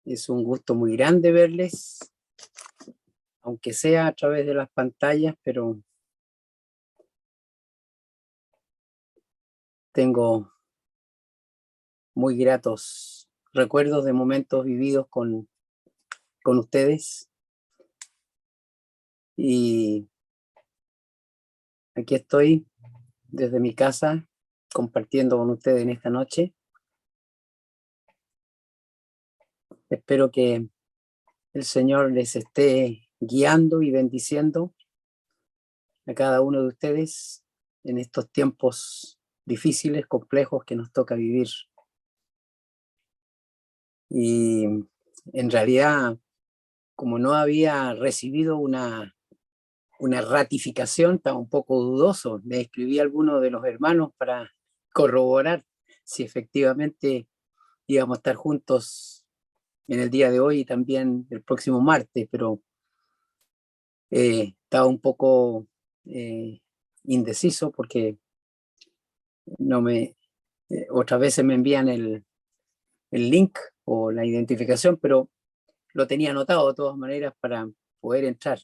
Es un gusto muy grande verles, aunque sea a través de las pantallas, pero tengo muy gratos recuerdos de momentos vividos con ustedes. Y aquí estoy desde mi casa compartiendo con ustedes en esta noche. Espero que el Señor les esté guiando y bendiciendo a cada uno de ustedes en estos tiempos difíciles, complejos que nos toca vivir. Y en realidad, como no había recibido una ratificación, estaba un poco dudoso. Le escribí a alguno de los hermanos para corroborar si efectivamente íbamos a estar juntos en el día de hoy y también el próximo martes, pero estaba un poco indeciso porque otras veces me envían el link o la identificación, pero lo tenía anotado de todas maneras para poder entrar.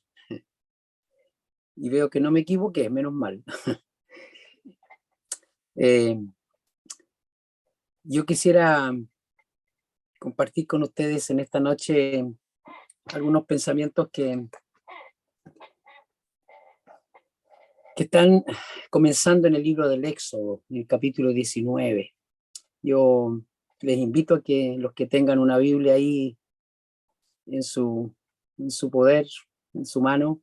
Y veo que no me equivoqué, menos mal. Yo quisiera compartir con ustedes en esta noche algunos pensamientos que están comenzando en el libro del Éxodo, en el capítulo 19. Yo les invito a que los que tengan una Biblia ahí en su poder, en su mano,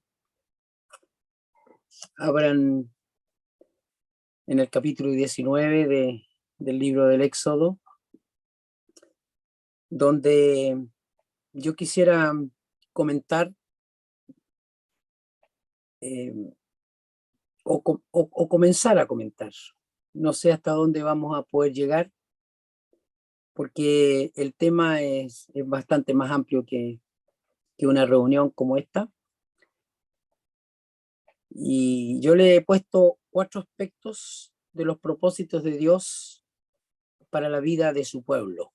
abran en el capítulo 19 del libro del Éxodo, donde yo quisiera comentar o comenzar a comentar. No sé hasta dónde vamos a poder llegar, porque el tema es bastante más amplio que una reunión como esta. Y yo le he puesto 4 aspectos de los propósitos de Dios para la vida de su pueblo.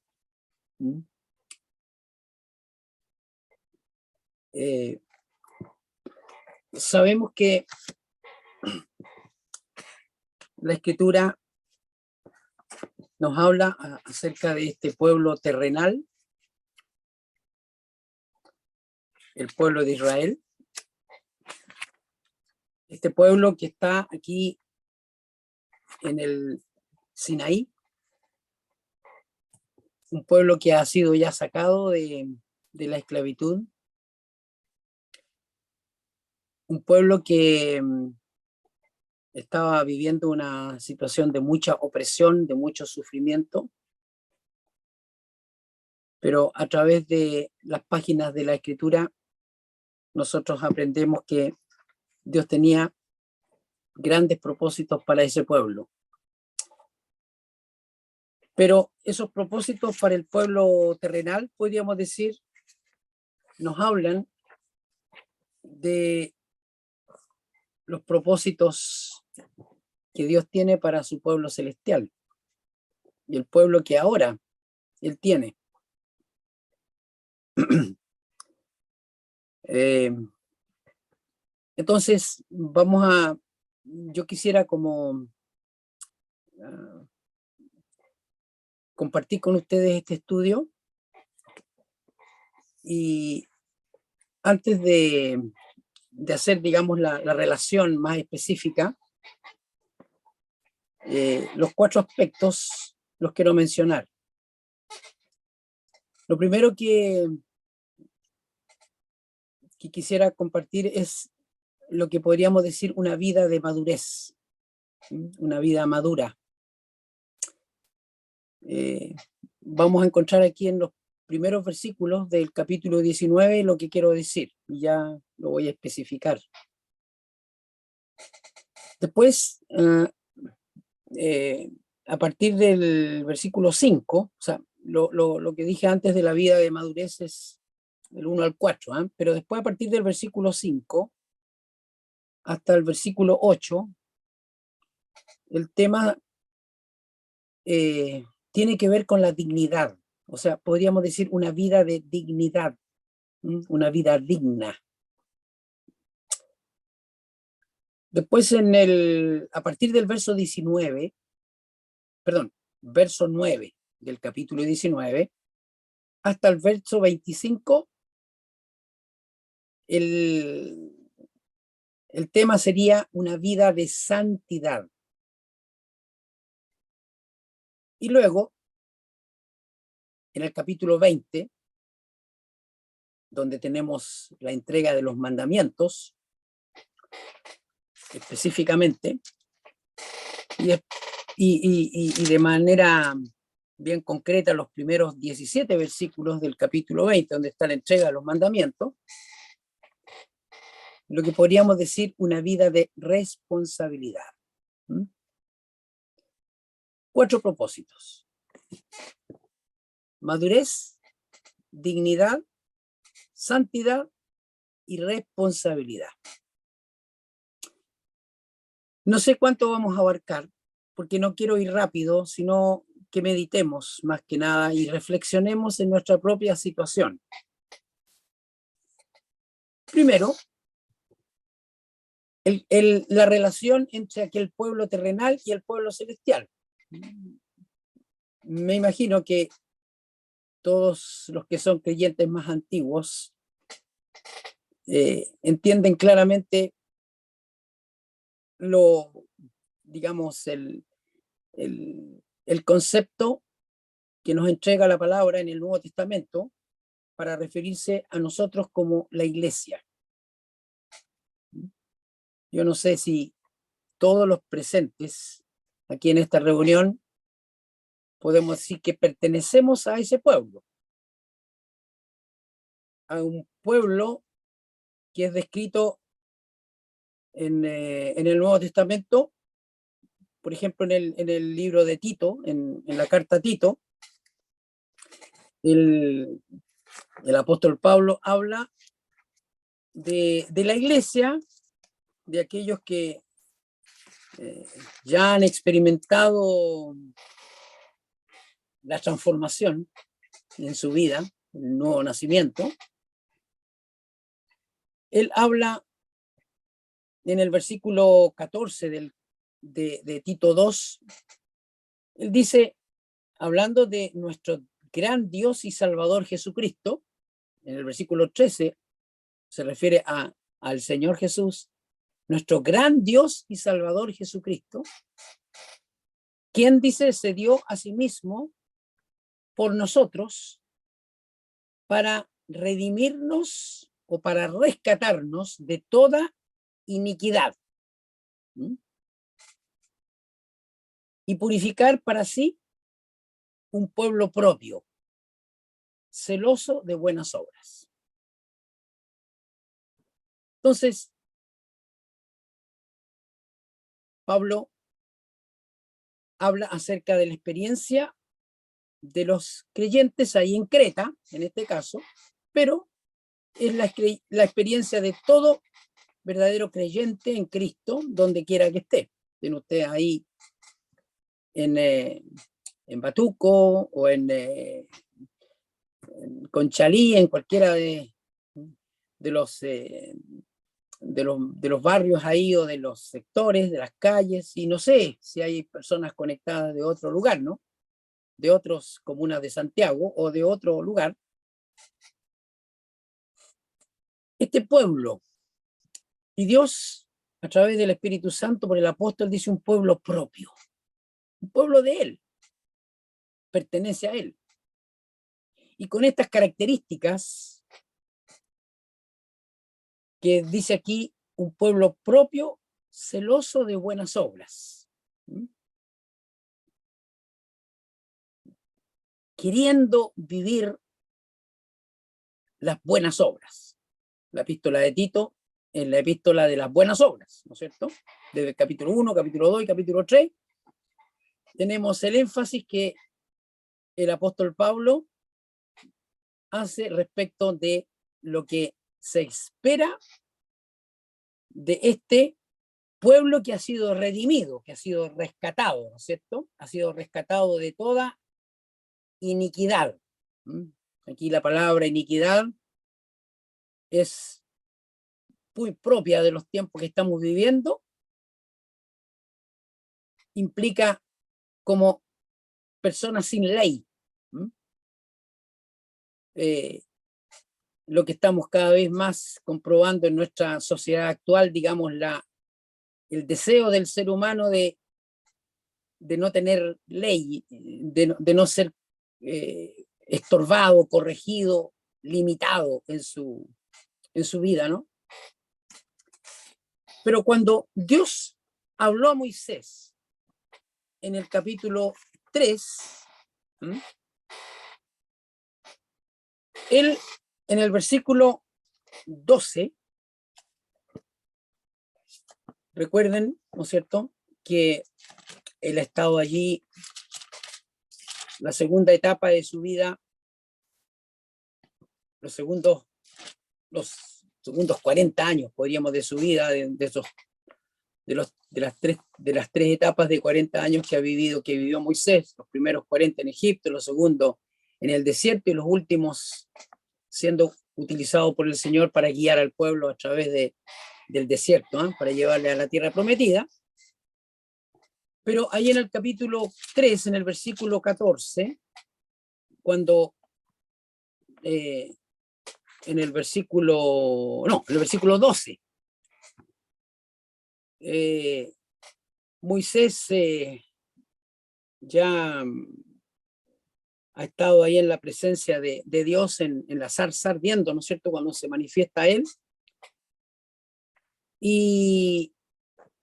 Sabemos que la Escritura nos habla acerca de este pueblo terrenal, el pueblo de Israel. Este pueblo que está aquí en el Sinaí, un pueblo que ha sido ya sacado de la esclavitud, un pueblo que estaba viviendo una situación de mucha opresión, de mucho sufrimiento, pero a través de las páginas de la Escritura nosotros aprendemos que Dios tenía grandes propósitos para ese pueblo. Pero esos propósitos para el pueblo terrenal, podríamos decir, nos hablan de los propósitos que Dios tiene para su pueblo celestial y el pueblo que ahora Él tiene. Entonces, yo quisiera como compartir con ustedes este estudio, y antes de hacer, digamos, la relación más específica, los 4 aspectos los quiero mencionar. Lo primero que quisiera compartir es lo que podríamos decir una vida de madurez, una vida madura. Vamos a encontrar aquí en los primeros versículos del capítulo 19 lo que quiero decir, y ya lo voy a especificar. Después, a partir del versículo 5, o sea, lo que dije antes de la vida de madurez es del 1 al 4, pero después a partir del versículo 5 hasta el versículo 8, el tema tiene que ver con la dignidad, O sea, podríamos decir una vida de dignidad, una vida digna. Después a partir del verso 19, perdón, verso 9 del capítulo 19, hasta el verso 25, el tema sería una vida de santidad. Y luego, en el capítulo 20, donde tenemos la entrega de los mandamientos, específicamente, y de manera bien concreta los primeros 17 versículos del capítulo 20, donde está la entrega de los mandamientos, lo que podríamos decir una vida de responsabilidad. 4 propósitos: madurez, dignidad, santidad y responsabilidad. No sé cuánto vamos a abarcar, porque no quiero ir rápido, sino que meditemos más que nada y reflexionemos en nuestra propia situación. Primero, la relación entre aquel pueblo terrenal y el pueblo celestial. Me imagino que todos los que son creyentes más antiguos entienden claramente digamos, el concepto que nos entrega la palabra en el Nuevo Testamento para referirse a nosotros como la iglesia. Yo no sé si todos los presentes aquí en esta reunión podemos decir que pertenecemos a ese pueblo, a un pueblo que es descrito en el Nuevo Testamento, por ejemplo, en el libro de Tito, en la carta a Tito, el apóstol Pablo habla de la iglesia, de aquellos que ya han experimentado la transformación en su vida, el nuevo nacimiento. Él habla en el versículo 14 de Tito 2, él dice, hablando de nuestro gran Dios y Salvador Jesucristo, en el versículo 13 se refiere al Señor Jesús, nuestro gran Dios y Salvador Jesucristo, quien dice se dio a sí mismo por nosotros para redimirnos o para rescatarnos de toda iniquidad y purificar para sí un pueblo propio, celoso de buenas obras. Entonces, Pablo habla acerca de la experiencia de los creyentes ahí en Creta, en este caso, pero es la experiencia de todo verdadero creyente en Cristo, donde quiera que esté. Tiene usted ahí en Batuco o en Conchalí, en cualquiera de los barrios ahí o de los sectores, de las calles, y no sé si hay personas conectadas de otro lugar, ¿no? De otras comunas de Santiago o de otro lugar. Este pueblo, y Dios, a través del Espíritu Santo, por el apóstol, dice un pueblo propio, un pueblo de él, pertenece a él. Y con estas características que dice aquí, un pueblo propio, celoso de buenas obras. Queriendo vivir las buenas obras. La epístola de Tito es la epístola de las buenas obras, ¿no es cierto? Desde el capítulo 1, capítulo 2 y capítulo 3, tenemos el énfasis que el apóstol Pablo hace respecto de lo que se espera de este pueblo que ha sido redimido, que ha sido rescatado, ¿no es cierto? Ha sido rescatado de toda iniquidad, Aquí la palabra iniquidad es muy propia de los tiempos que estamos viviendo. Implica como personas sin ley. Lo que estamos cada vez más comprobando en nuestra sociedad actual, digamos, el deseo del ser humano de no tener ley, de no ser estorbado, corregido, limitado en su vida, ¿no? Pero cuando Dios habló a Moisés en el capítulo 3, él en el versículo 12, recuerden, ¿no es cierto?, que él ha estado allí la segunda etapa de su vida, los segundos 40 años, podríamos, de su vida, de las tres etapas de 40 años que vivió Moisés, los primeros 40 en Egipto, los segundos en el desierto y los últimos siendo utilizados por el Señor para guiar al pueblo a través del desierto, para llevarle a la tierra prometida. Pero ahí en el capítulo 3, en el versículo 14, cuando en el versículo 12, Moisés ya ha estado ahí en la presencia de Dios en la zarza ardiendo, ¿no es cierto?, cuando se manifiesta él. Y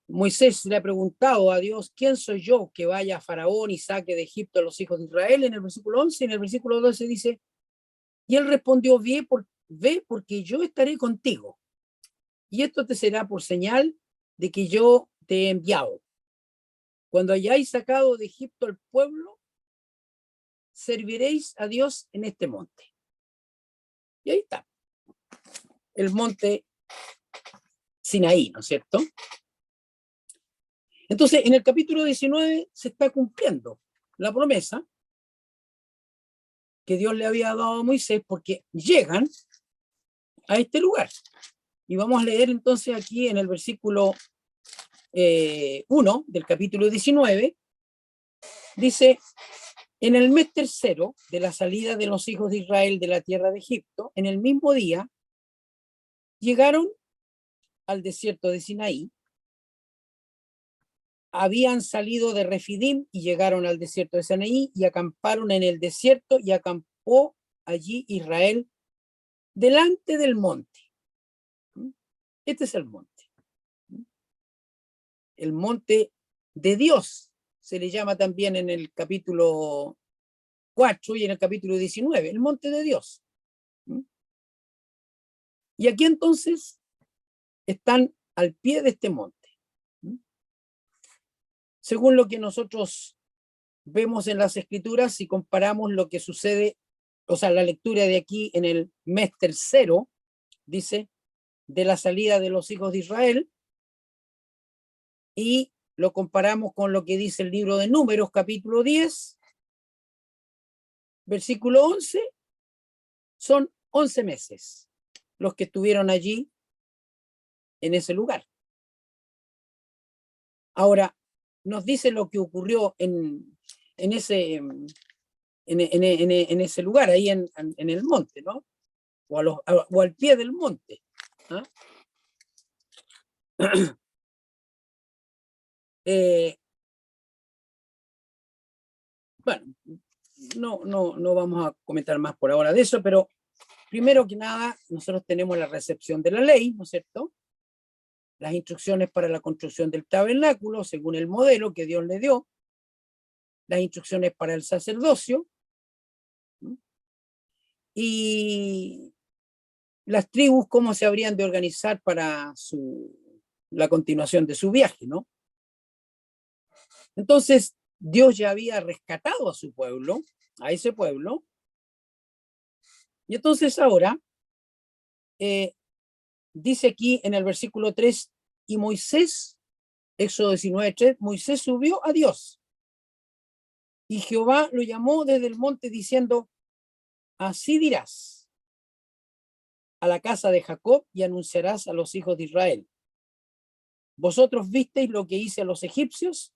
Moisés le ha preguntado a Dios: ¿quién soy yo que vaya a Faraón y saque de Egipto a los hijos de Israel? En el versículo 11, en el versículo 12 dice: y él respondió: ve porque yo estaré contigo, y esto te será por señal de que yo te he enviado. Cuando hayáis sacado de Egipto al pueblo, serviréis a Dios en este monte. Y ahí está, el monte Sinaí, ¿no es cierto? Entonces, en el capítulo 19 se está cumpliendo la promesa que Dios le había dado a Moisés, porque llegan a este lugar. Y vamos a leer entonces aquí en el versículo 1 del capítulo 19, dice: en el mes tercero de la salida de los hijos de Israel de la tierra de Egipto, en el mismo día, llegaron al desierto de Sinaí. Habían salido de Refidim y llegaron al desierto de Sinaí y acamparon en el desierto, y acampó allí Israel delante del monte. Este es el monte de Dios, se le llama también en el capítulo 4 y en el capítulo 19, el monte de Dios. Y aquí entonces están al pie de este monte. Según lo que nosotros vemos en las escrituras, si comparamos lo que sucede, o sea, la lectura de aquí en el mes tercero, dice, de la salida de los hijos de Israel, y lo comparamos con lo que dice el libro de Números, capítulo 10, versículo 11, son 11 meses los que estuvieron allí en ese lugar. Ahora, nos dice lo que ocurrió en ese lugar, ahí en el monte, ¿no? O al pie del monte. ¿Ah? Bueno, no vamos a comentar más por ahora de eso, pero primero que nada, nosotros tenemos la recepción de la ley, ¿no es cierto? Las instrucciones para la construcción del tabernáculo, según el modelo que Dios le dio, las instrucciones para el sacerdocio, y las tribus cómo se habrían de organizar para la continuación de su viaje, ¿no? Entonces, Dios ya había rescatado a su pueblo, a ese pueblo, y entonces ahora dice aquí en el versículo 3, y Moisés, Éxodo 19:3, Moisés subió a Dios, y Jehová lo llamó desde el monte diciendo: así dirás a la casa de Jacob y anunciarás a los hijos de Israel. Vosotros visteis lo que hice a los egipcios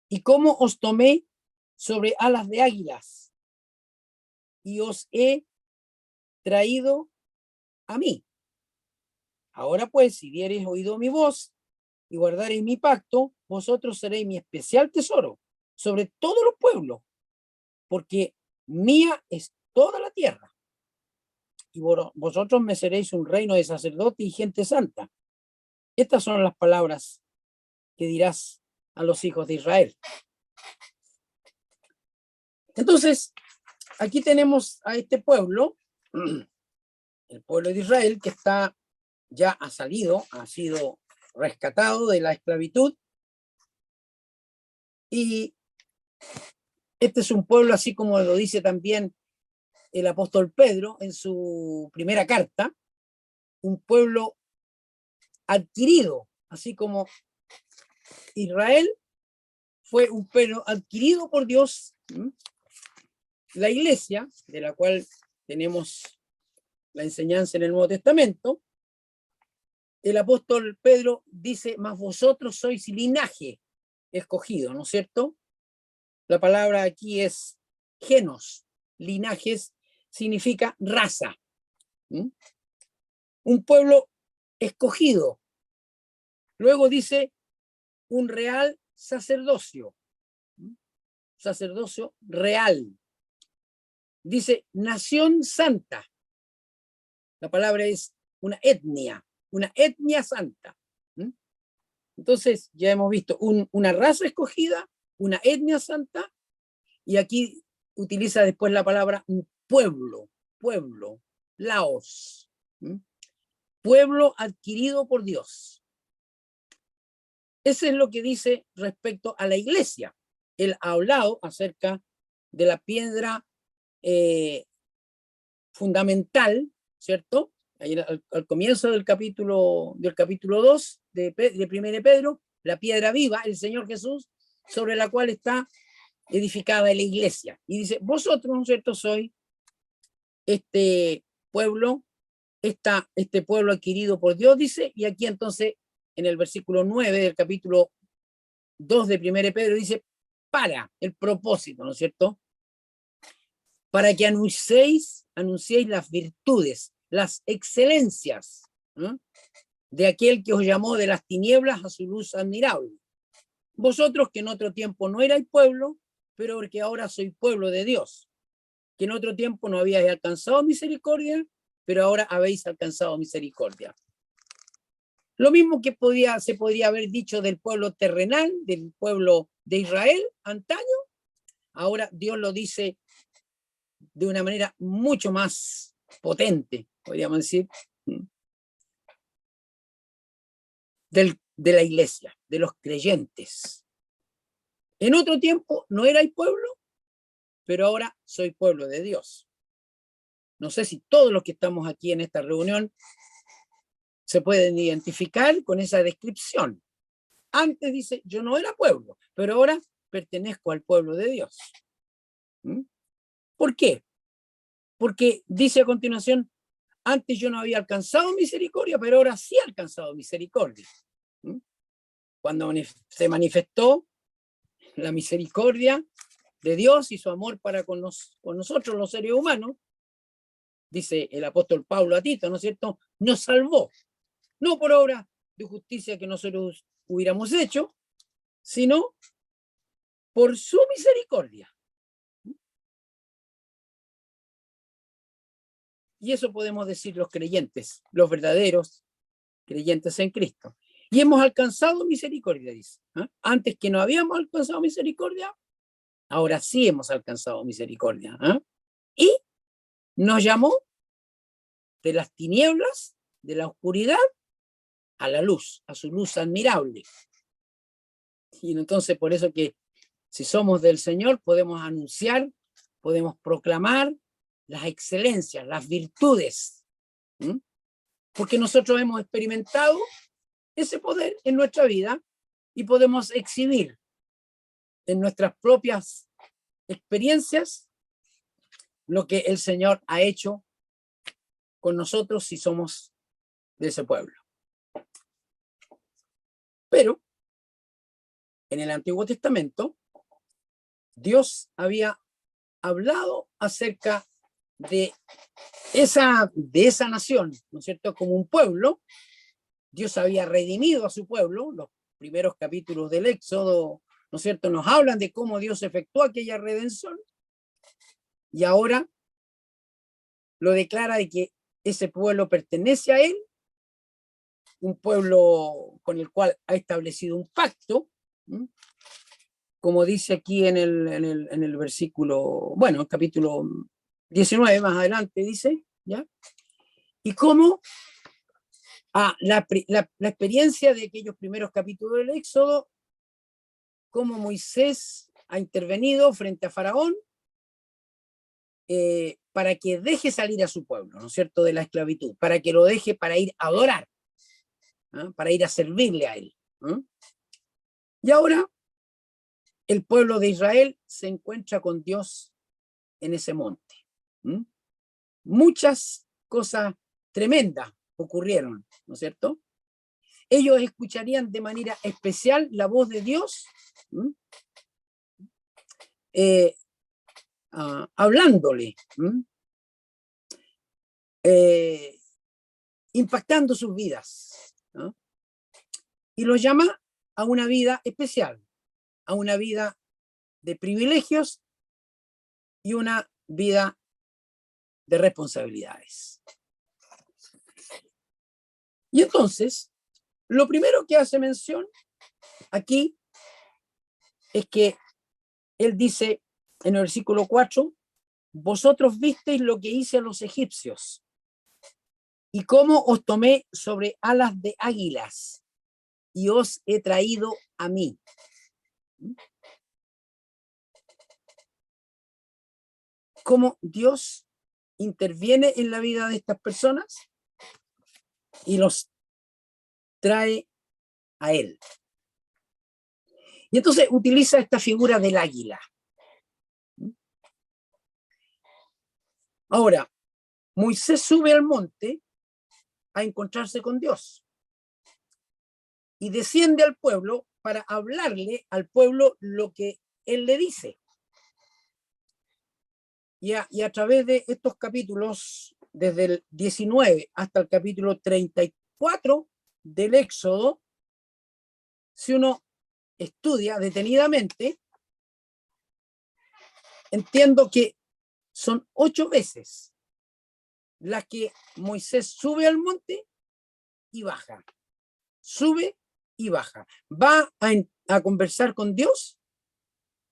y cómo os tomé sobre alas de águilas y os he traído a mí. Ahora pues, si diereis oído mi voz y guardareis mi pacto, vosotros seréis mi especial tesoro sobre todos los pueblos, porque mía es toda la tierra. Y vosotros me seréis un reino de sacerdotes y gente santa. Estas son las palabras que dirás a los hijos de Israel. Entonces, aquí tenemos a este pueblo, el pueblo de Israel, que ya ha sido rescatado de la esclavitud. Y este es un pueblo, así como lo dice también el apóstol Pedro en su primera carta, un pueblo adquirido, así como Israel fue un pueblo adquirido por Dios. La iglesia, de la cual tenemos la enseñanza en el Nuevo Testamento, el apóstol Pedro dice, mas vosotros sois linaje escogido, ¿no es cierto? La palabra aquí es genos, linajes significa raza. Un pueblo escogido. Luego dice un real sacerdocio, sacerdocio real. Dice nación santa. La palabra es una etnia santa. Entonces ya hemos visto una raza escogida, una etnia santa, y aquí utiliza después la palabra un pueblo, laos, pueblo adquirido por Dios. Eso es lo que dice respecto a la iglesia. Él ha hablado acerca de la piedra fundamental, ¿cierto? Al comienzo del capítulo 2 de 1 Pedro, la piedra viva, el Señor Jesús, sobre la cual está edificada la iglesia. Y dice, vosotros, ¿no es cierto?, sois este pueblo adquirido por Dios, dice, y aquí entonces, en el versículo 9 del capítulo 2 de 1 Pedro, dice, para el propósito, ¿no es cierto?, para que anunciéis las virtudes, las excelencias, ¿no?, de aquel que os llamó de las tinieblas a su luz admirable. Vosotros que en otro tiempo no erais pueblo, pero que ahora sois pueblo de Dios, que en otro tiempo no habíais alcanzado misericordia, pero ahora habéis alcanzado misericordia. Lo mismo que se podría haber dicho del pueblo terrenal, del pueblo de Israel antaño, ahora Dios lo dice de una manera mucho más potente, podríamos decir, de la iglesia, de los creyentes. En otro tiempo no erais pueblo, pero ahora soy pueblo de Dios. No sé si todos los que estamos aquí en esta reunión se pueden identificar con esa descripción. Antes dice, yo no era pueblo, pero ahora pertenezco al pueblo de Dios. ¿Por qué? Porque dice a continuación, antes yo no había alcanzado misericordia, pero ahora sí he alcanzado misericordia. Cuando se manifestó la misericordia de Dios y su amor para con nosotros los seres humanos, dice el apóstol Pablo a Tito, ¿no es cierto?, nos salvó, no por obra de justicia que nosotros hubiéramos hecho, sino por su misericordia. Y eso podemos decir los creyentes, los verdaderos creyentes en Cristo. Y hemos alcanzado misericordia, dice. Antes que no habíamos alcanzado misericordia, ahora sí hemos alcanzado misericordia. Y nos llamó de las tinieblas, de la oscuridad, a la luz, a su luz admirable. Y entonces por eso que si somos del Señor podemos anunciar, podemos proclamar las excelencias, las virtudes, porque nosotros hemos experimentado ese poder en nuestra vida y podemos exhibir en nuestras propias experiencias lo que el Señor ha hecho con nosotros si somos de ese pueblo. Pero en el Antiguo Testamento, Dios había hablado acerca de esa nación, ¿no es cierto? Como un pueblo. Dios había redimido a su pueblo. Los primeros capítulos del Éxodo, ¿no es cierto?, nos hablan de cómo Dios efectuó aquella redención. Y ahora lo declara de que ese pueblo pertenece a Él, un pueblo con el cual ha establecido un pacto, ¿sí? Como dice aquí en el versículo, bueno, el capítulo 19, más adelante dice, ¿ya? Y cómo la experiencia de aquellos primeros capítulos del Éxodo, cómo Moisés ha intervenido frente a Faraón para que deje salir a su pueblo, ¿no es cierto?, de la esclavitud, para que lo deje para ir a adorar, ¿no?, para ir a servirle a él, ¿no? Y ahora el pueblo de Israel se encuentra con Dios en ese monte. ¿Mm? Muchas cosas tremendas ocurrieron, ¿no es cierto? Ellos escucharían de manera especial la voz de Dios, hablándole, impactando sus vidas, ¿no? Y los llama a una vida especial, a una vida de privilegios y una vida de responsabilidades. Y entonces, lo primero que hace mención aquí es que él dice en el versículo 4, vosotros visteis lo que hice a los egipcios y cómo os tomé sobre alas de águilas y os he traído a mí. Cómo Dios interviene en la vida de estas personas y los trae a él. Y entonces utiliza esta figura del águila. Ahora, Moisés sube al monte a encontrarse con Dios y desciende al pueblo para hablarle al pueblo lo que él le dice. Y a través de estos capítulos, desde el 19 hasta el capítulo 34 del Éxodo, si uno estudia detenidamente, entiendo que son 8 veces las que Moisés sube al monte y baja, sube y baja, va a conversar con Dios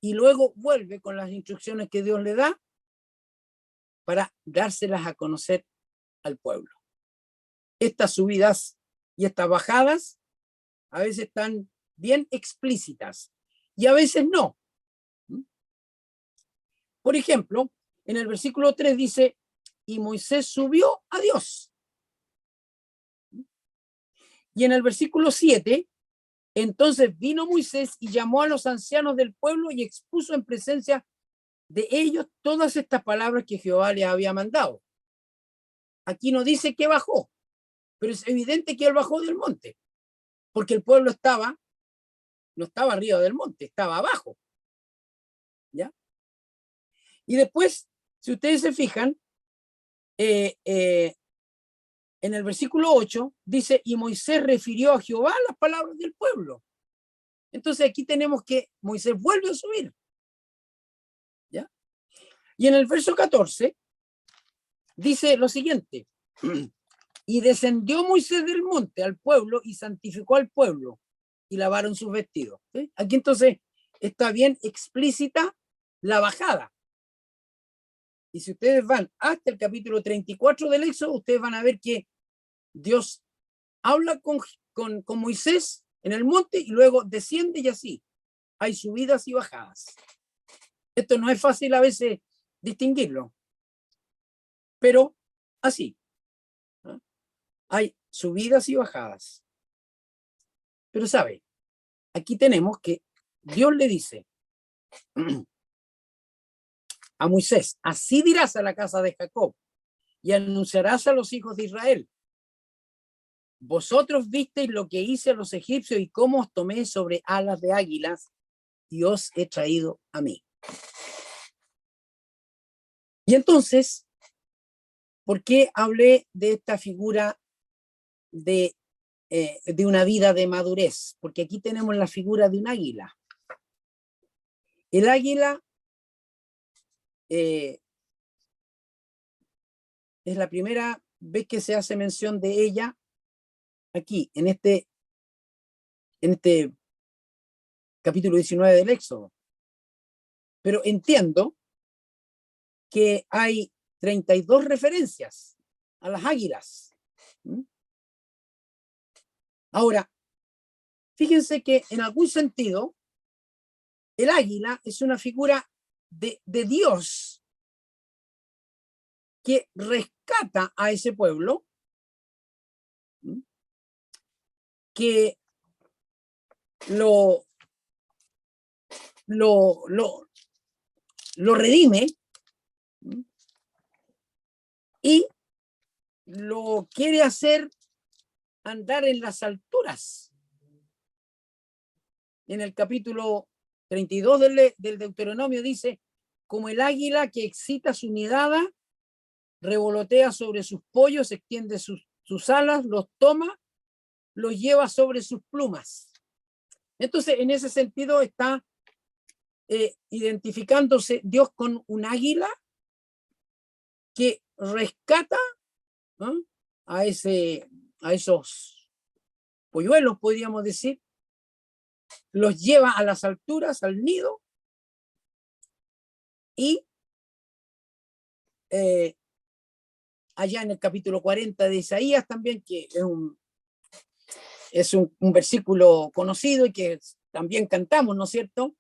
y luego vuelve con las instrucciones que Dios le da para dárselas a conocer al pueblo. Estas subidas y estas bajadas a veces están bien explícitas y a veces no. Por ejemplo, en el versículo 3 dice, y Moisés subió a Dios. Y en el versículo 7, entonces vino Moisés y llamó a los ancianos del pueblo y expuso en presencia de ellos todas estas palabras que Jehová les había mandado. Aquí no dice que bajó, pero es evidente que él bajó del monte, porque el pueblo no estaba arriba del monte, estaba abajo. ¿Ya? Y después, si ustedes se fijan, en el versículo 8 dice, y Moisés refirió a Jehová las palabras del pueblo. Entonces aquí tenemos que Moisés vuelve a subir. ¿Ya? Y en el verso 14 dice lo siguiente, y descendió Moisés del monte al pueblo y santificó al pueblo y lavaron sus vestidos. ¿Sí? Aquí entonces está bien explícita la bajada. Y si ustedes van hasta el capítulo 34 del Éxodo, ustedes van a ver que Dios habla con Moisés en el monte y luego desciende y así. Hay subidas y bajadas. Esto no es fácil a veces distinguirlo, pero así. ¿No? Hay subidas y bajadas. Pero sabe, aquí tenemos que Dios le dice, a Moisés: así dirás a la casa de Jacob y anunciarás a los hijos de Israel: vosotros visteis lo que hice a los egipcios y cómo os tomé sobre alas de águilas y os he traído a mí. Y entonces, ¿por qué hablé de esta figura de una vida de madurez? Porque aquí tenemos la figura de un águila. El águila es la primera vez que se hace mención de ella aquí, en este capítulo 19 del Éxodo. Pero entiendo que hay 32 referencias a las águilas. Ahora, fíjense que en algún sentido, el águila es una figura de Dios que rescata a ese pueblo, que lo redime y lo quiere hacer andar en las alturas. En el capítulo 32 del Deuteronomio dice: como el águila que excita su nidada, revolotea sobre sus pollos, extiende sus alas, los toma, los lleva sobre sus plumas. Entonces, en ese sentido está identificándose Dios con un águila que rescata, ¿no?, a esos polluelos, podríamos decir, los lleva a las alturas, al nido, y allá en el capítulo 40 de Isaías también, que es un versículo conocido y que también cantamos, ¿no es cierto?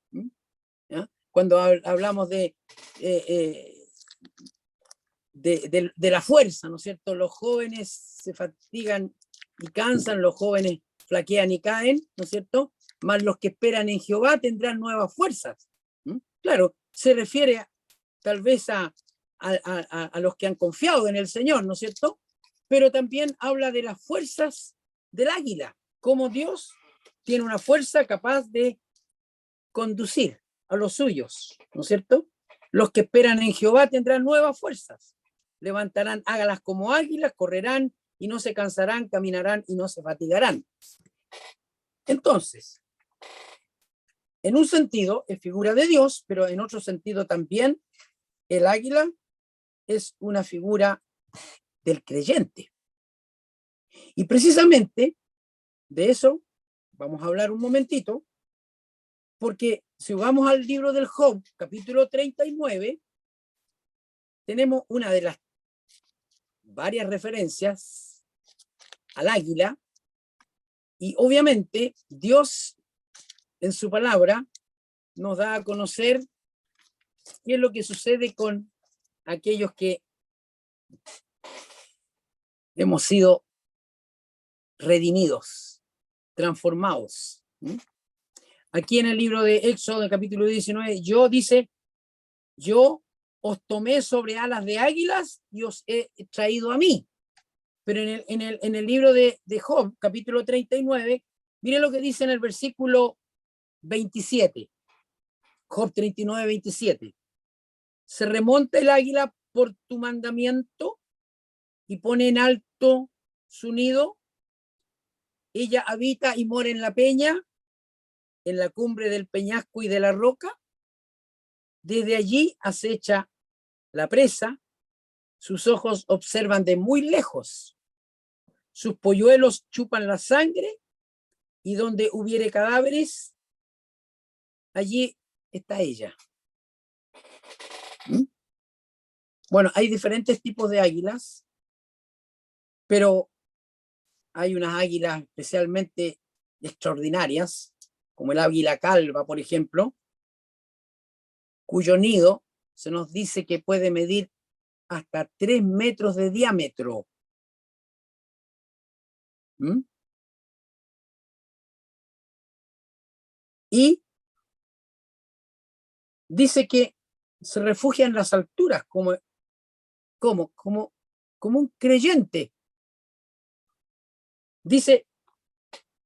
¿Ya? Cuando hablamos de la fuerza, ¿no es cierto? Los jóvenes se fatigan y cansan, los jóvenes flaquean y caen, ¿no es cierto? Mas los que esperan en Jehová tendrán nuevas fuerzas. Claro, se refiere tal vez a los que han confiado en el Señor, ¿no es cierto? Pero también habla de las fuerzas del águila, como Dios tiene una fuerza capaz de conducir a los suyos, ¿no es cierto? Los que esperan en Jehová tendrán nuevas fuerzas, levantarán ágalas como águilas, correrán y no se cansarán, caminarán y no se fatigarán. Entonces, en un sentido es figura de Dios, pero en otro sentido también el águila es una figura del creyente. Y precisamente de eso vamos a hablar un momentito, porque si vamos al libro del Job, capítulo 39, tenemos una de las varias referencias al águila, y obviamente Dios en su palabra nos da a conocer qué es lo que sucede con aquellos que hemos sido redimidos, transformados. Aquí en el libro de Éxodo, en el capítulo 19, yo os tomé sobre alas de águilas y os he traído a mí. Pero en el libro de Job, capítulo 39, mire lo que dice en el versículo 27. Job 39, 27. Se remonta el águila por tu mandamiento y pone en alto su nido. Ella habita y mora en la peña, en la cumbre del peñasco y de la roca. Desde allí acecha la presa, sus ojos observan de muy lejos, sus polluelos chupan la sangre, y donde hubiere cadáveres, allí está ella. Bueno, hay diferentes tipos de águilas, pero hay unas águilas especialmente extraordinarias, como el águila calva, por ejemplo, cuyo nido se nos dice que puede medir hasta 3 metros de diámetro. Y dice que se refugia en las alturas como un creyente. Dice,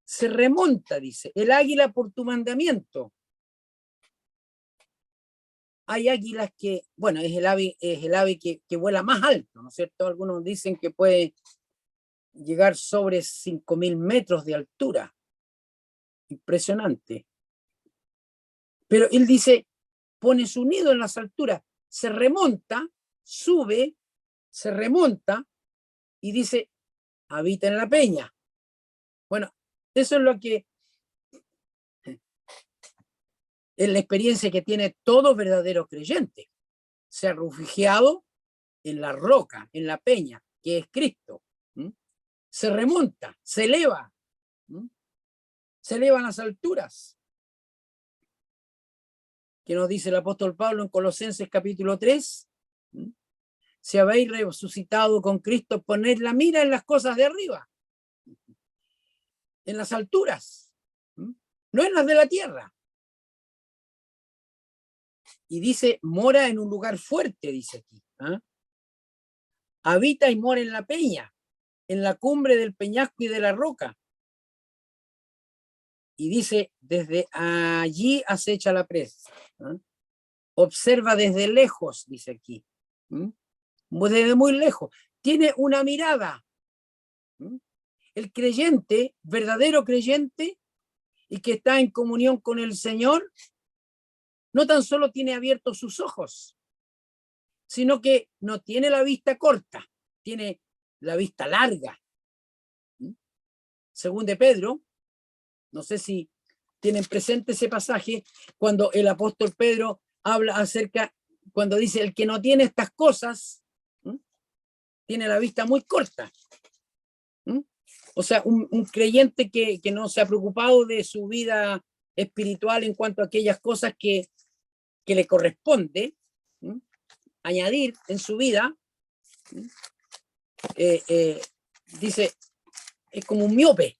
se remonta, dice, el águila por tu mandamiento. Hay águilas que, bueno, es el ave que vuela más alto, ¿no es cierto? Algunos dicen que puede llegar sobre 5.000 metros de altura. Impresionante. Pero él dice, pone su nido en las alturas, se remonta, sube, se remonta y dice, habita en la peña. Bueno, eso es lo que es la experiencia que tiene todo verdadero creyente. Se ha refugiado en la roca, en la peña, que es Cristo. Se remonta, se eleva a las alturas. Que nos dice el apóstol Pablo en Colosenses capítulo 3, si habéis resucitado con Cristo, poned la mira en las cosas de arriba, en las alturas, no en las de la tierra. Y dice, mora en un lugar fuerte, dice aquí. Habita y mora en la peña, en la cumbre del peñasco y de la roca. Y dice, desde allí acecha la presa. Observa desde lejos, dice aquí. Desde muy lejos. Tiene una mirada. El creyente, verdadero creyente, y que está en comunión con el Señor, no tan solo tiene abiertos sus ojos, sino que no tiene la vista corta, tiene la vista larga. Según de Pedro, no sé si tienen presente ese pasaje, cuando el apóstol Pedro habla acerca, cuando dice, el que no tiene estas cosas, tiene la vista muy corta. O sea, un creyente que no se ha preocupado de su vida espiritual en cuanto a aquellas cosas que le corresponde añadir en su vida, dice, es como un miope.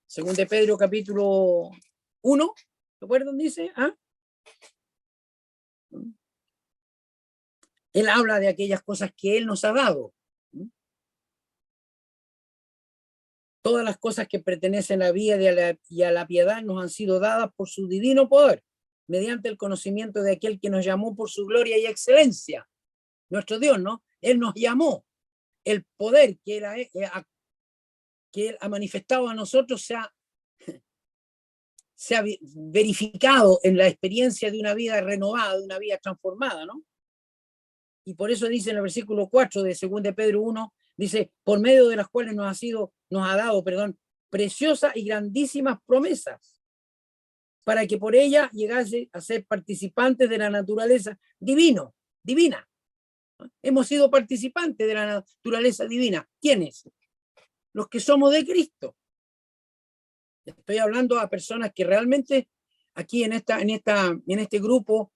Según de Pedro capítulo 1, ¿te acuerdas? Dice, él habla de aquellas cosas que él nos ha dado. Todas las cosas que pertenecen a la vida y a la piedad nos han sido dadas por su divino poder, mediante el conocimiento de aquel que nos llamó por su gloria y excelencia. Nuestro Dios, ¿no? Él nos llamó. El poder que él ha manifestado a nosotros se ha verificado en la experiencia de una vida renovada, de una vida transformada, ¿no? Y por eso dice en el versículo 4 de 2 de Pedro 1, dice, por medio de las cuales nos ha dado, preciosas y grandísimas promesas, para que por ella llegase a ser participantes de la naturaleza divina. Hemos sido participantes de la naturaleza divina. ¿Quiénes? Los que somos de Cristo. Estoy hablando a personas que realmente aquí en este grupo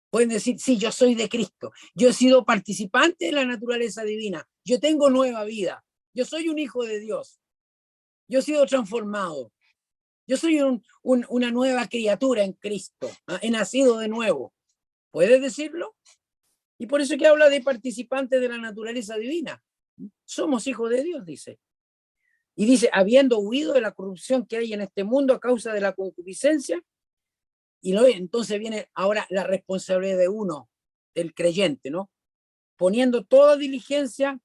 pueden decir, sí, yo soy de Cristo, yo he sido participante de la naturaleza divina, yo tengo nueva vida, yo soy un hijo de Dios, yo he sido transformado, yo soy una nueva criatura en Cristo, he nacido de nuevo. ¿Puedes decirlo? Y por eso que habla de participantes de la naturaleza divina. Somos hijos de Dios, dice. Y dice, habiendo huido de la corrupción que hay en este mundo a causa de la concupiscencia, y entonces viene ahora la responsabilidad de uno, del creyente, ¿no? Poniendo toda diligencia,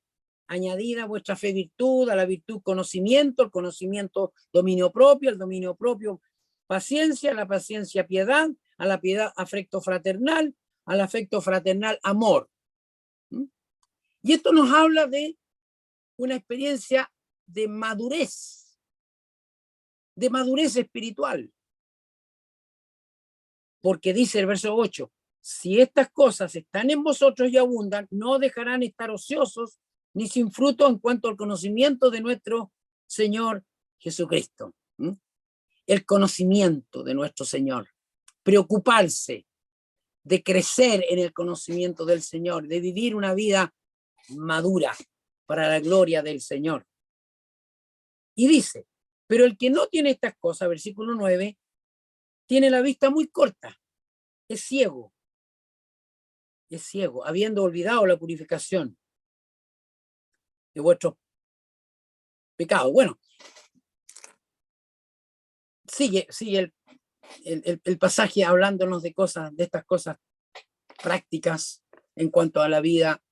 añadida a vuestra fe virtud, a la virtud conocimiento, el conocimiento dominio propio, el dominio propio paciencia, a la paciencia piedad, a la piedad afecto fraternal, al afecto fraternal amor. Y esto nos habla de una experiencia de madurez espiritual. Porque dice el verso 8, si estas cosas están en vosotros y abundan, no dejarán estar ociosos ni sin fruto en cuanto al conocimiento de nuestro Señor Jesucristo. El conocimiento de nuestro Señor. Preocuparse de crecer en el conocimiento del Señor, de vivir una vida madura para la gloria del Señor. Y dice, pero el que no tiene estas cosas, versículo 9, tiene la vista muy corta, es ciego, es ciego, habiendo olvidado la purificación de vuestros pecados. Bueno, sigue el pasaje hablándonos de cosas, de estas cosas prácticas en cuanto a la vida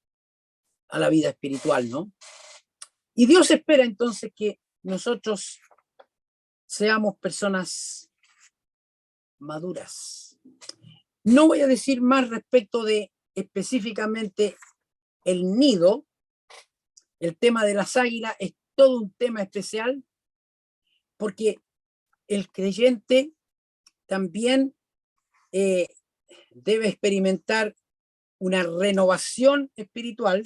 espiritual, ¿no? Y Dios espera entonces que nosotros seamos personas maduras. No voy a decir más respecto de específicamente el nido. El tema de las águilas es todo un tema especial porque el creyente también debe experimentar una renovación espiritual,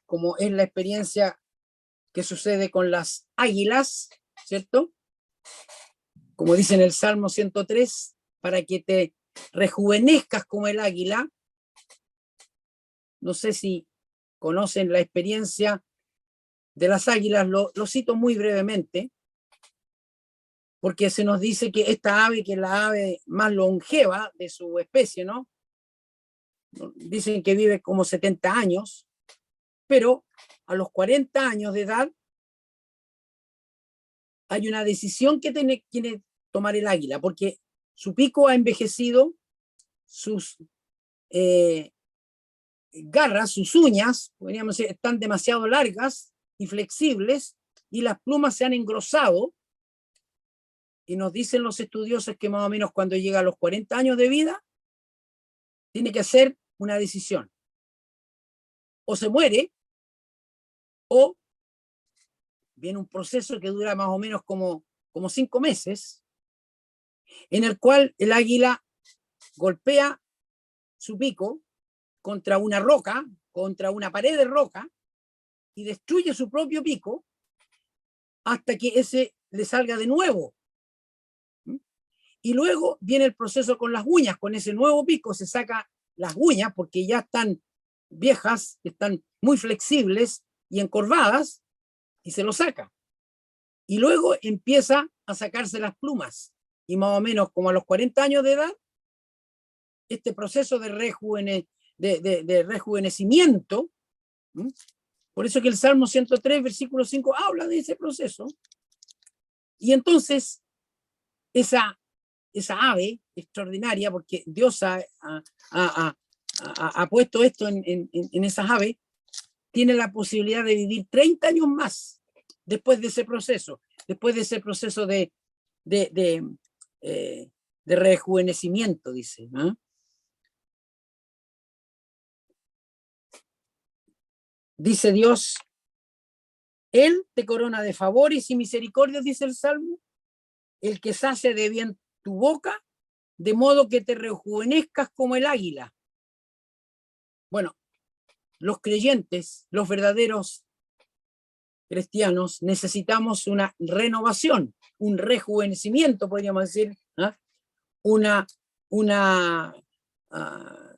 como es la experiencia que sucede con las águilas, ¿cierto? Como dice en el Salmo 103, para que te rejuvenezcas como el águila. No sé si conocen la experiencia de las águilas, lo cito muy brevemente, porque se nos dice que esta ave, que es la ave más longeva de su especie, ¿no? Dicen que vive como 70 años, pero a los 40 años de edad hay una decisión que tiene que tomar el águila, porque su pico ha envejecido, sus garras, sus uñas, podríamos decir, están demasiado largas y flexibles, y las plumas se han engrosado, y nos dicen los estudiosos que más o menos cuando llega a los 40 años de vida, tiene que hacer una decisión. O se muere, o viene un proceso que dura más o menos como 5 meses, en el cual el águila golpea su pico contra una roca, contra una pared de roca, y destruye su propio pico hasta que ese le salga de nuevo. Y luego viene el proceso con las uñas, con ese nuevo pico se saca las uñas porque ya están viejas, están muy flexibles y encorvadas, y se lo saca. Y luego empieza a sacarse las plumas. Y más o menos como a los 40 años de edad, este proceso de rejuvenecimiento, ¿m? Por eso que el Salmo 103, versículo 5, habla de ese proceso. Y entonces, esa ave extraordinaria, porque Dios ha puesto esto en esas aves, tiene la posibilidad de vivir 30 años más después de ese proceso de, de, de, de rejuvenecimiento, dice, ¿no? Dice Dios, Él te corona de favores y misericordias, dice el Salmo, el que sacia de bien tu boca, de modo que te rejuvenezcas como el águila. Bueno, los creyentes, los verdaderos cristianos, necesitamos una renovación, un rejuvenecimiento, podríamos decir, ¿eh? una, una, uh,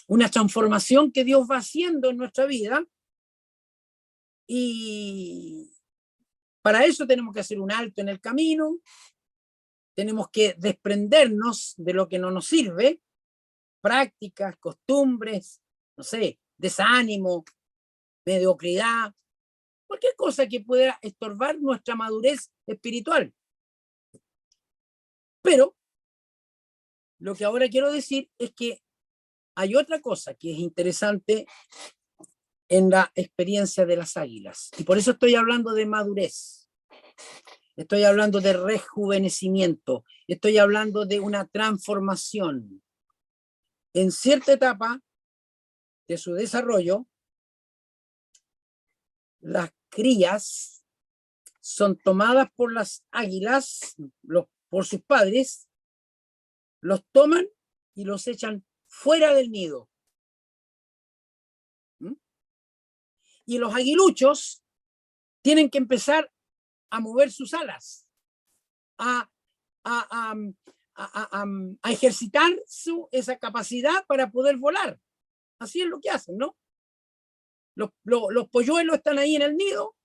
una transformación que Dios va haciendo en nuestra vida, y para eso tenemos que hacer un alto en el camino, tenemos que desprendernos de lo que no nos sirve, prácticas, costumbres, no sé, desánimo, mediocridad, cualquier cosa que pueda estorbar nuestra madurez espiritual. Pero lo que ahora quiero decir es que hay otra cosa que es interesante en la experiencia de las águilas, y por eso estoy hablando de madurez, estoy hablando de rejuvenecimiento, estoy hablando de una transformación. En cierta etapa de su desarrollo, las crías son tomadas por las águilas, por sus padres, los toman y los echan fuera del nido. Y los aguiluchos tienen que empezar a mover sus alas, a ejercitar esa capacidad para poder volar. Así es lo que hacen, ¿no? Los polluelos están ahí en el nido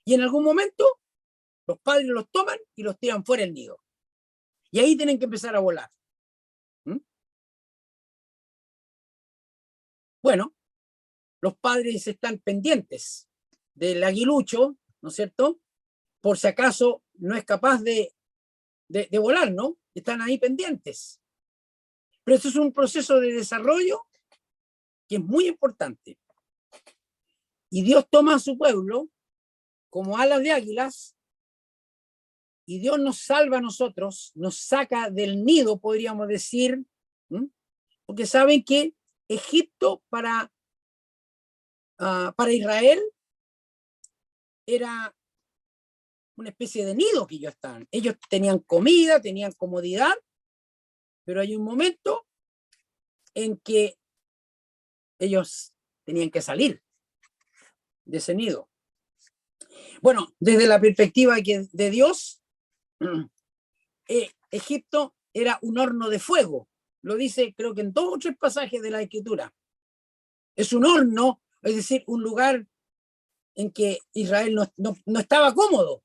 y en algún momento los padres los toman y los tiran fuera del nido. Y ahí tienen que empezar a volar. Bueno, los padres están pendientes del aguilucho, ¿no es cierto? Por si acaso no es capaz de volar, ¿no? Están ahí pendientes. Pero esto es un proceso de desarrollo que es muy importante. Y Dios toma a su pueblo como alas de águilas y Dios nos salva a nosotros, nos saca del nido, podríamos decir, porque saben que Egipto para Israel era una especie de nido que ellos estaban. Ellos tenían comida, tenían comodidad, pero hay un momento en que ellos tenían que salir de ese nido. Bueno, desde la perspectiva de Dios, Egipto era un horno de fuego. Lo dice, creo que en 2 o 3 pasajes de la Escritura. Es un horno, es decir, un lugar en que Israel no estaba cómodo.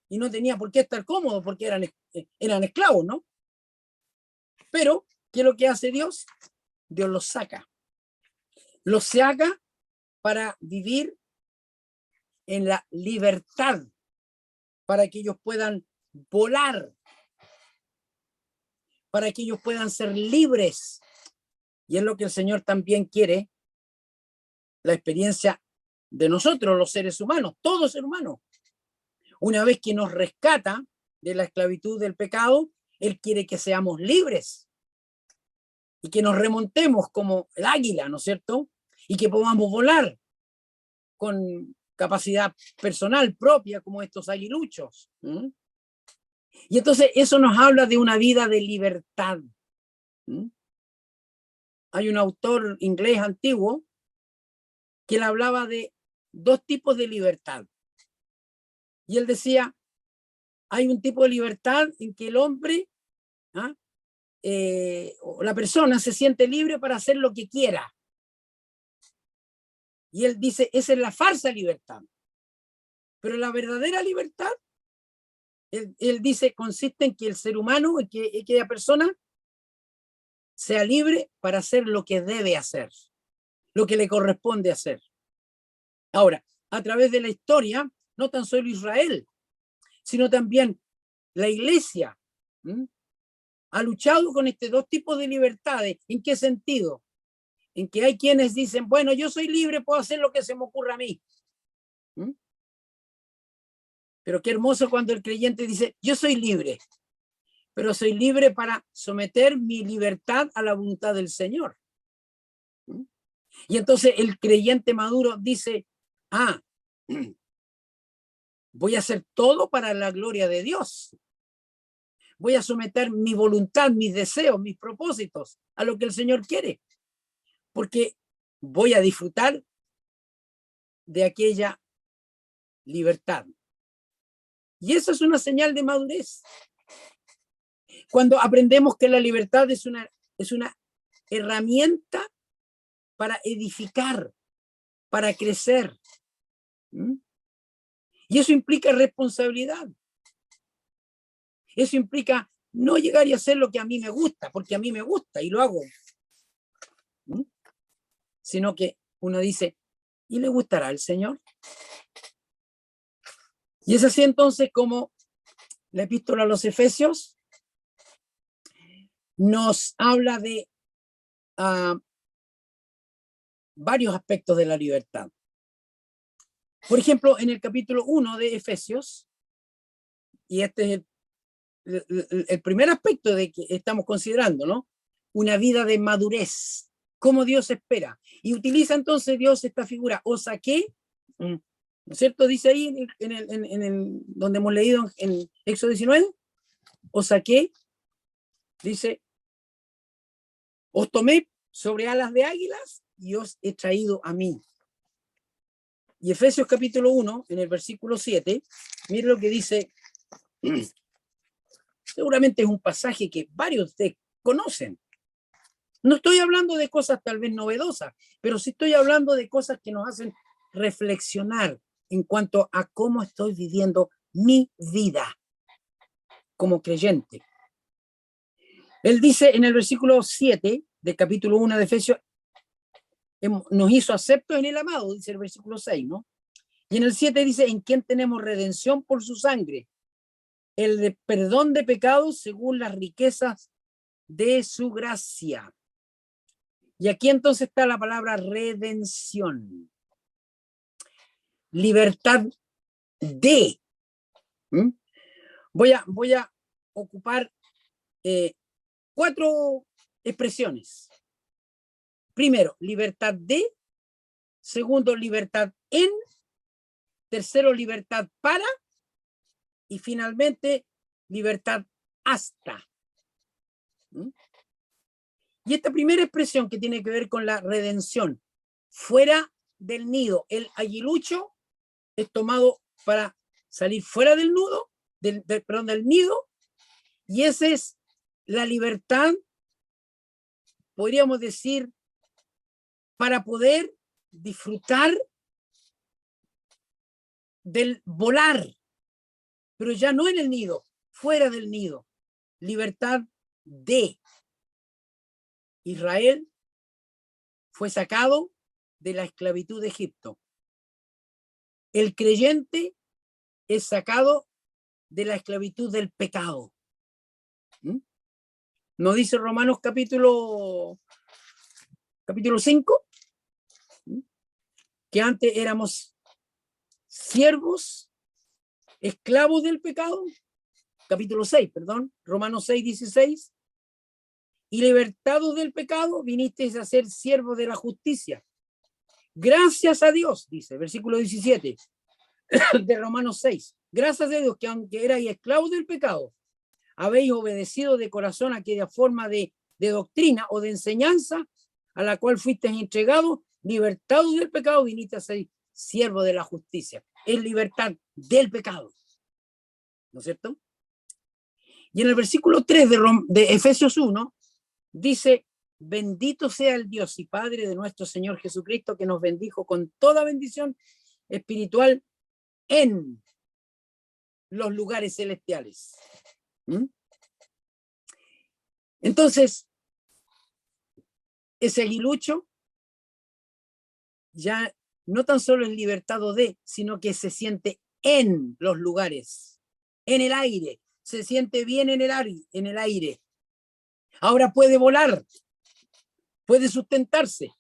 Y no tenía por qué estar cómodo porque eran esclavos, ¿no? Pero, ¿qué es lo que hace Dios? Dios los saca. Los saca para vivir en la libertad, para que ellos puedan volar, para que ellos puedan ser libres. Y es lo que el Señor también quiere, la experiencia de nosotros, los seres humanos, todo ser humano. Una vez que nos rescata de la esclavitud del pecado, Él quiere que seamos libres y que nos remontemos como el águila, ¿no es cierto? Y que podamos volar con capacidad personal propia como estos aguiluchos. Y entonces eso nos habla de una vida de libertad. Hay un autor inglés antiguo que él hablaba de 2 tipos de libertad. Y él decía, hay un tipo de libertad en que el hombre, o la persona se siente libre para hacer lo que quiera. Y él dice, esa es la falsa libertad. Pero la verdadera libertad, él dice, consiste en que el ser humano, en que aquella persona sea libre para hacer lo que debe hacer, lo que le corresponde hacer. Ahora, a través de la historia, no tan solo Israel, sino también la iglesia ha luchado con estos 2 tipos de libertades. ¿En qué sentido? En que hay quienes dicen, bueno, yo soy libre, puedo hacer lo que se me ocurra a mí. Pero qué hermoso cuando el creyente dice, yo soy libre, pero soy libre para someter mi libertad a la voluntad del Señor. Y entonces el creyente maduro dice, voy a hacer todo para la gloria de Dios. Voy a someter mi voluntad, mis deseos, mis propósitos a lo que el Señor quiere, porque voy a disfrutar de aquella libertad. Y eso es una señal de madurez. Cuando aprendemos que la libertad es una herramienta para edificar, para crecer. Y eso implica responsabilidad. Eso implica no llegar y hacer lo que a mí me gusta, porque a mí me gusta y lo hago. Sino que uno dice, ¿y le gustará al Señor? Y es así entonces como la epístola a los Efesios nos habla de varios aspectos de la libertad. Por ejemplo, en el capítulo 1 de Efesios, y este es el primer aspecto de que estamos considerando, ¿no? Una vida de madurez, como Dios espera. Y utiliza entonces Dios esta figura, os saqué, ¿no es cierto? Dice ahí donde hemos leído en Éxodo 19, os saqué, dice, os tomé sobre alas de águilas y os he traído a mí. Y Efesios capítulo 1, en el versículo 7, mire lo que dice. Seguramente es un pasaje que varios de ustedes conocen. No estoy hablando de cosas tal vez novedosas, pero sí estoy hablando de cosas que nos hacen reflexionar en cuanto a cómo estoy viviendo mi vida como creyente. Él dice en el versículo 7 del capítulo 1 de Efesios, nos hizo aceptos en el amado, dice el versículo 6, ¿no? Y en el 7 dice, en quien tenemos redención por su sangre, el de perdón de pecados según las riquezas de su gracia. Y aquí entonces está la palabra redención. Libertad de. Voy a ocupar 4 expresiones. Primero, libertad de. Segundo, libertad en. Tercero, libertad para. Y finalmente, libertad hasta. Y esta primera expresión que tiene que ver con la redención, fuera del nido, el aguilucho es tomado para salir fuera del nudo, del nido, y esa es la libertad, podríamos decir, para poder disfrutar del volar, pero ya no en el nido, fuera del nido. Libertad de. Israel fue sacado de la esclavitud de Egipto. El creyente es sacado de la esclavitud del pecado. ¿No dice Romanos capítulo 5? Que antes éramos siervos, esclavos del pecado. Capítulo 6, perdón, Romanos 6, 16. Y libertados del pecado, vinisteis a ser siervos de la justicia. Gracias a Dios, dice, versículo 17 de Romanos 6. Gracias a Dios que aunque erais esclavos del pecado, habéis obedecido de corazón aquella forma de doctrina o de enseñanza a la cual fuisteis entregados, libertados del pecado, viniste a ser siervos de la justicia. Es libertad del pecado. ¿No es cierto? Y en el versículo 3 de Efesios 1, dice, bendito sea el Dios y Padre de nuestro Señor Jesucristo, que nos bendijo con toda bendición espiritual en los lugares celestiales. Entonces, ese aguilucho ya no tan solo es libertado de, sino que se siente en los lugares, en el aire, se siente bien en el aire. Ahora puede volar, puede sustentarse,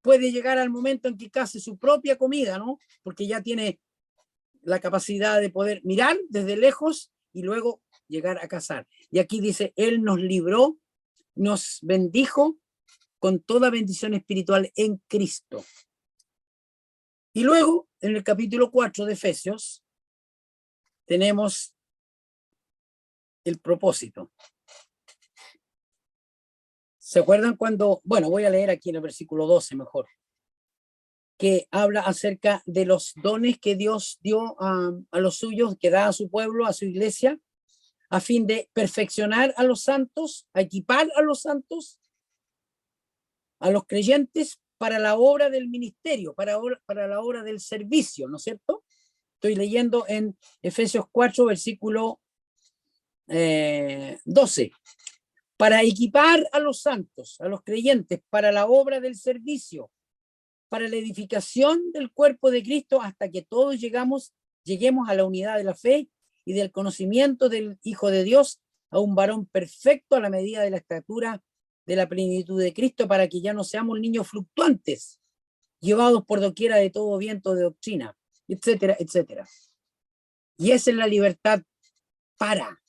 puede llegar al momento en que case su propia comida, ¿no? Porque ya tiene la capacidad de poder mirar desde lejos y luego llegar a cazar. Y aquí dice, Él nos libró, nos bendijo con toda bendición espiritual en Cristo. Y luego, en el capítulo 4 de Efesios, tenemos el propósito. ¿Se acuerdan cuando, bueno, voy a leer aquí en el versículo 12 mejor, que habla acerca de los dones que Dios dio a los suyos, que da a su pueblo, a su iglesia, a fin de perfeccionar a los santos, a equipar a los santos, a los creyentes para la obra del ministerio, para la obra del servicio, ¿no es cierto? Estoy leyendo en Efesios 4, versículo 12. Para equipar a los santos, a los creyentes, para la obra del servicio, para la edificación del cuerpo de Cristo, hasta que todos lleguemos a la unidad de la fe y del conocimiento del Hijo de Dios, a un varón perfecto a la medida de la estatura de la plenitud de Cristo, para que ya no seamos niños fluctuantes, llevados por doquiera de todo viento de doctrina, etcétera, etcétera. Y esa es la libertad ¿para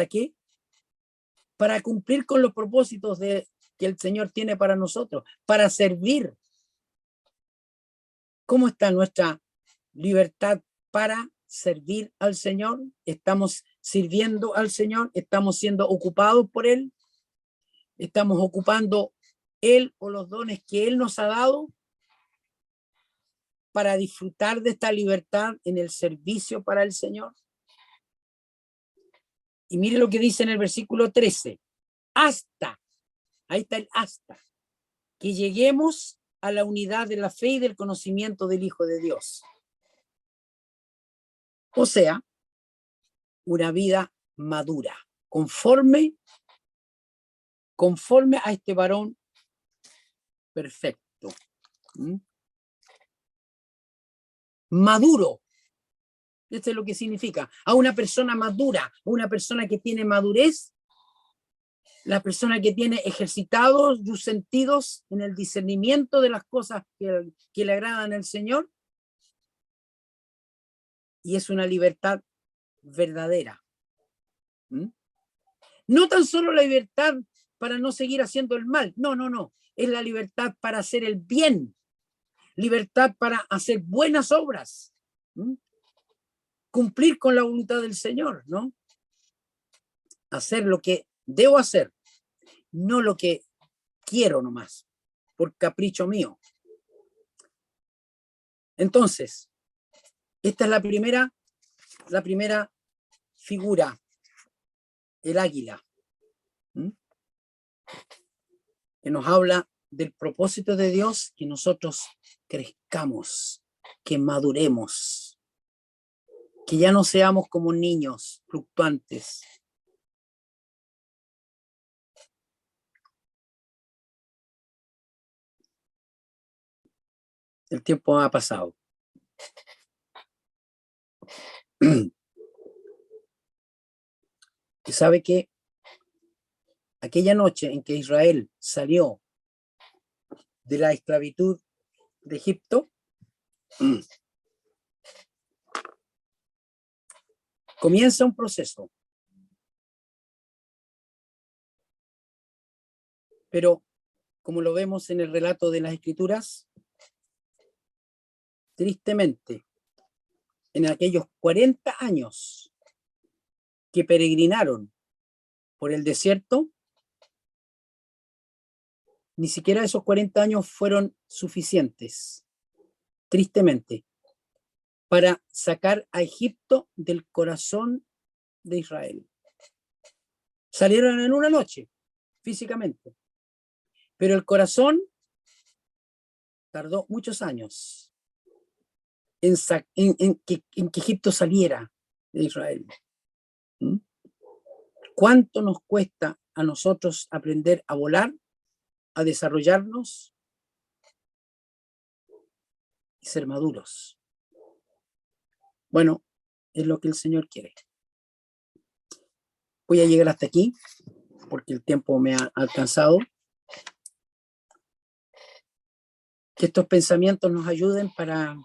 qué? Para cumplir con los propósitos que el Señor tiene para nosotros, para servir. ¿Cómo está nuestra libertad para servir al Señor? ¿Estamos sirviendo al Señor? ¿Estamos siendo ocupados por Él? ¿Estamos ocupando Él o los dones que Él nos ha dado para disfrutar de esta libertad en el servicio para el Señor? Y mire lo que dice en el versículo 13. Hasta, ahí está el hasta, que lleguemos a la unidad de la fe y del conocimiento del Hijo de Dios. O sea, una vida madura, conforme a este varón perfecto. ¿Mm? Maduro. Esto es lo que significa. A una persona madura, una persona que tiene madurez, la persona que tiene ejercitados sus sentidos en el discernimiento de las cosas que le agradan al Señor, y es una libertad verdadera. ¿Mm? No tan solo la libertad para no seguir haciendo el mal, no, es la libertad para hacer el bien, libertad para hacer buenas obras, ¿Mm? Cumplir con la voluntad del Señor, ¿no? Hacer lo que debo hacer, no lo que quiero nomás, por capricho mío. Entonces, esta es la primera figura, el águila, ¿Mm? Que nos habla del propósito de Dios, que nosotros crezcamos, que maduremos, que ya no seamos como niños fluctuantes. El tiempo ha pasado. Y sabe que aquella noche en que Israel salió de la esclavitud de Egipto, comienza un proceso. Pero, como lo vemos en el relato de las Escrituras, tristemente, en aquellos 40 años que peregrinaron por el desierto, ni siquiera esos 40 años fueron suficientes, tristemente, para sacar a Egipto del corazón de Israel. Salieron en una noche, físicamente, pero el corazón tardó muchos años en que Egipto saliera de Israel. ¿Mm? ¿Cuánto nos cuesta a nosotros aprender a volar, a desarrollarnos y ser maduros? Bueno, es lo que el Señor quiere. Voy a llegar hasta aquí porque el tiempo me ha alcanzado. Que estos pensamientos nos ayuden para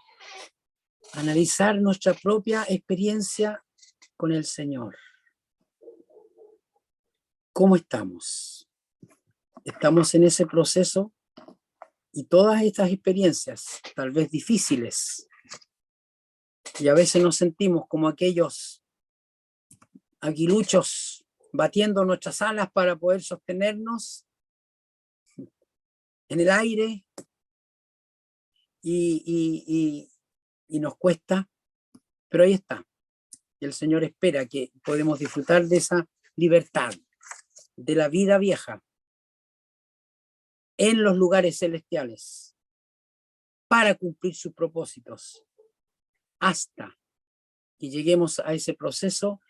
analizar nuestra propia experiencia con el Señor. ¿Cómo estamos? Estamos en ese proceso, y todas estas experiencias, tal vez difíciles, y a veces nos sentimos como aquellos aguiluchos batiendo nuestras alas para poder sostenernos en el aire, y nos cuesta, pero ahí está. Y el Señor espera que podemos disfrutar de esa libertad, de la vida vieja, en los lugares celestiales, para cumplir sus propósitos, hasta que lleguemos a ese proceso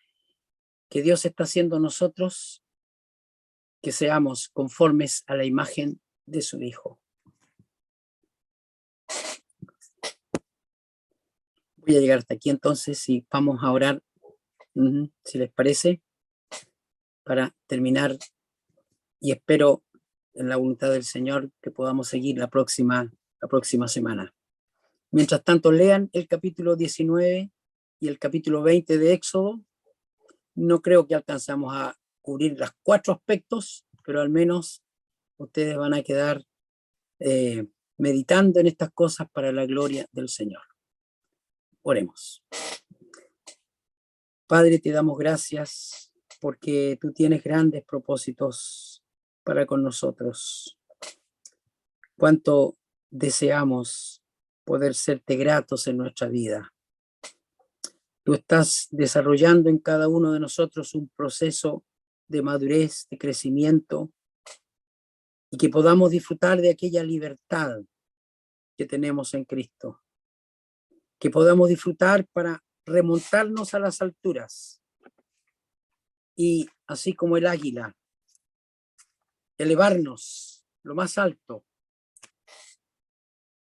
que Dios está haciendo en nosotros, que seamos conformes a la imagen de su Hijo. Voy a llegar hasta aquí entonces y vamos a orar, si les parece, para terminar, y espero en la voluntad del Señor que podamos seguir la próxima semana. Mientras tanto, lean el capítulo 19 y el capítulo 20 de Éxodo. No creo que alcanzamos a cubrir los 4 aspectos, pero al menos ustedes van a quedar meditando en estas cosas para la gloria del Señor. Oremos. Padre, te damos gracias porque tú tienes grandes propósitos para con nosotros. Cuánto deseamos poder serte gratos en nuestra vida. Tú estás desarrollando en cada uno de nosotros un proceso de madurez, de crecimiento, y que podamos disfrutar de aquella libertad que tenemos en Cristo. Que podamos disfrutar para remontarnos a las alturas y, así como el águila, elevarnos lo más alto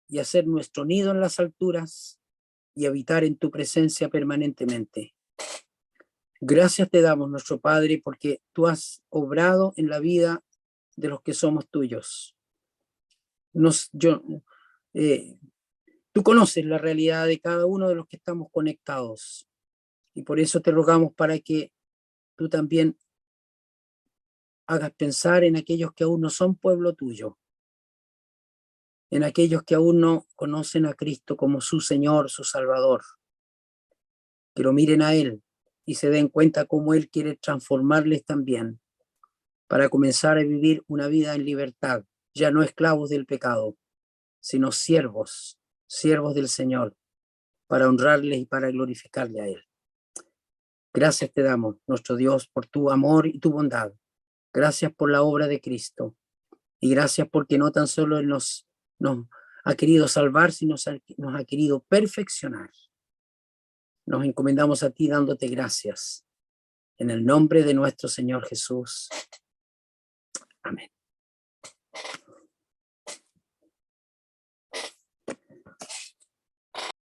y hacer nuestro nido en las alturas y habitar en tu presencia permanentemente. Gracias te damos, nuestro Padre, porque tú has obrado en la vida de los que somos tuyos. Tú conoces la realidad de cada uno de los que estamos conectados y por eso te rogamos para que tú también hagas pensar en aquellos que aún no son pueblo tuyo, en aquellos que aún no conocen a Cristo como su Señor, su Salvador, que lo miren a Él y se den cuenta cómo Él quiere transformarles también para comenzar a vivir una vida en libertad, ya no esclavos del pecado, sino siervos del Señor, para honrarle y para glorificarle a Él. Gracias te damos, nuestro Dios, por tu amor y tu bondad. Gracias por la obra de Cristo. Y gracias porque no tan solo Él nos ha querido salvar, sino nos ha querido perfeccionar. Nos encomendamos a ti dándote gracias. En el nombre de nuestro Señor Jesús. Amén.